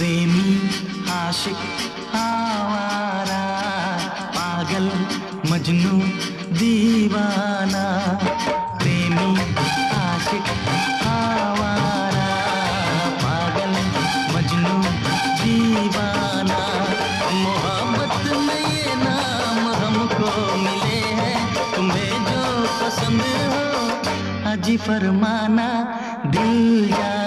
प्रेमी आशिक आवारा, पागल मजनू दीवाना। प्रेमी आशिक आवारा, पागल मजनू दीवाना। मोहब्बत में ये नाम हमको मिले हैं, तुम्हें जो पसंद हो हाजी फरमाना, दिल जा